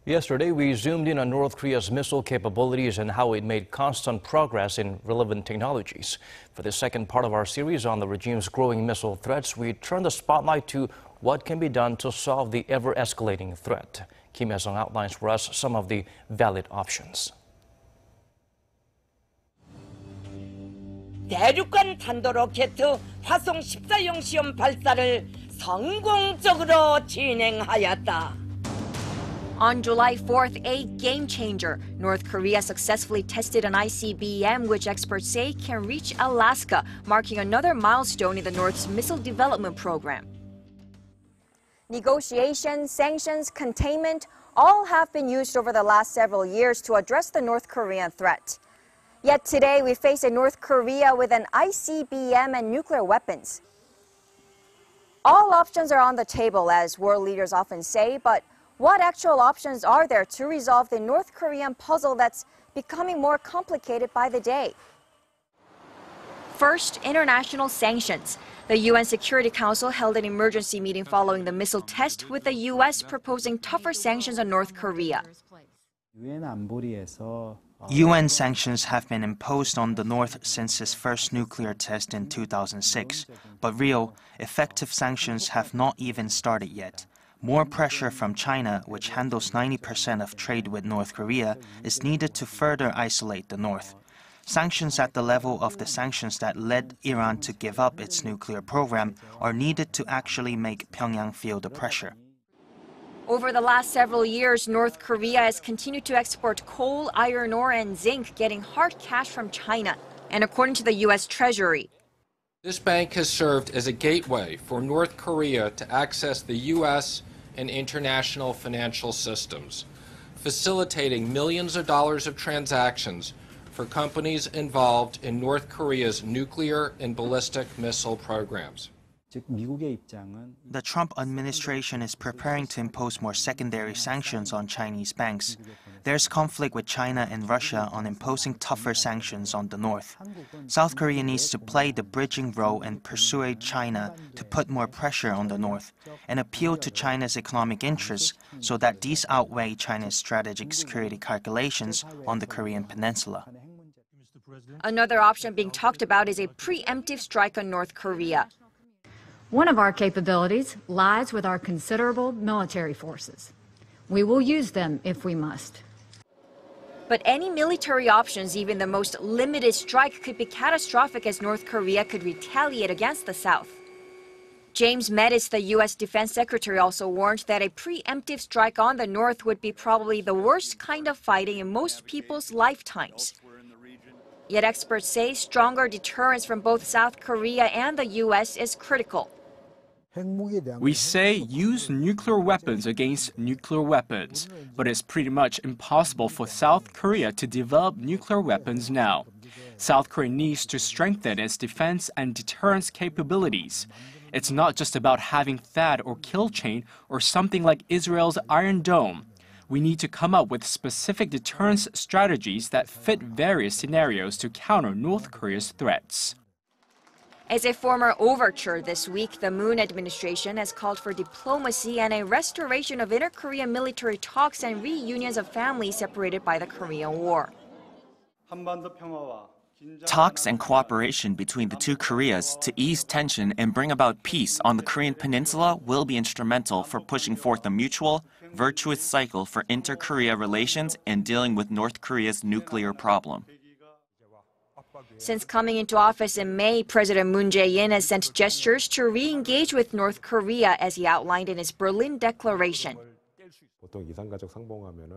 Yesterday, we zoomed in on North Korea's missile capabilities and how it made constant progress in relevant technologies. For the second part of our series on the regime's growing missile threats, we turn the spotlight to what can be done to solve the ever-escalating threat. Kim Hyesung outlines for us some of the valid options. 대륙간 탄도로켓 화성 14형 시험 발사를 성공적으로 진행하였다. On July 4th, a game changer. North Korea successfully tested an ICBM, which experts say can reach Alaska, marking another milestone in the North's missile development program. Negotiations, sanctions, containment, all have been used over the last several years to address the North Korean threat. Yet today, we face a North Korea with an ICBM and nuclear weapons. All options are on the table, as world leaders often say, but what actual options are there to resolve the North Korean puzzle that's becoming more complicated by the day? First, international sanctions. The UN Security Council held an emergency meeting following the missile test, with the U.S. proposing tougher sanctions on North Korea. UN sanctions have been imposed on the North since its first nuclear test in 2006, but real, effective sanctions have not even started yet. More pressure from China, which handles 90% of trade with North Korea, is needed to further isolate the North. Sanctions at the level of the sanctions that led Iran to give up its nuclear program are needed to actually make Pyongyang feel the pressure. Over the last several years, North Korea has continued to export coal, iron ore, and zinc, getting hard cash from China. And according to the U.S. Treasury, this bank has served as a gateway for North Korea to access the U.S. and international financial systems, facilitating millions of dollars of transactions for companies involved in North Korea's nuclear and ballistic missile programs. The Trump administration is preparing to impose more secondary sanctions on Chinese banks. There's conflict with China and Russia on imposing tougher sanctions on the North. South Korea needs to play the bridging role and persuade China to put more pressure on the North and appeal to China's economic interests so that these outweigh China's strategic security calculations on the Korean peninsula. Another option being talked about is a preemptive strike on North Korea. One of our capabilities lies with our considerable military forces. We will use them if we must. But any military options, even the most limited strike, could be catastrophic, as North Korea could retaliate against the South. James Mattis, the U.S. Defense Secretary, also warned that a preemptive strike on the North would be probably the worst kind of fighting in most people's lifetimes. Yet experts say stronger deterrence from both South Korea and the U.S. is critical. We say use nuclear weapons against nuclear weapons, but it's pretty much impossible for South Korea to develop nuclear weapons now. South Korea needs to strengthen its defense and deterrence capabilities. It's not just about having THAAD or kill chain or something like Israel's Iron Dome. We need to come up with specific deterrence strategies that fit various scenarios to counter North Korea's threats. As a former overture this week, the Moon administration has called for diplomacy and a restoration of inter-Korean military talks and reunions of families separated by the Korean War. Talks and cooperation between the two Koreas to ease tension and bring about peace on the Korean peninsula will be instrumental for pushing forth a mutual, virtuous cycle for inter-Korea relations and dealing with North Korea's nuclear problem. Since coming into office in May, President Moon Jae-in has sent gestures to re-engage with North Korea, as he outlined in his Berlin Declaration.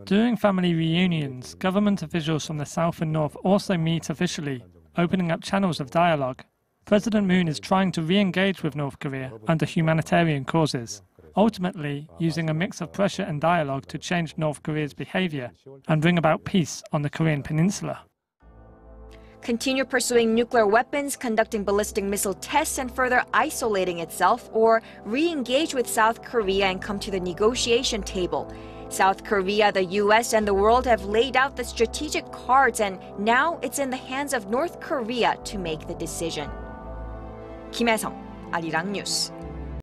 During family reunions, government officials from the South and North also meet officially, opening up channels of dialogue. President Moon is trying to re-engage with North Korea under humanitarian causes, ultimately using a mix of pressure and dialogue to change North Korea's behavior and bring about peace on the Korean peninsula. Continue pursuing nuclear weapons, conducting ballistic missile tests, and further isolating itself, or re-engage with South Korea and come to the negotiation table. South Korea, the U.S., and the world have laid out the strategic cards, and now it's in the hands of North Korea to make the decision. Kim Hyesung, Arirang News.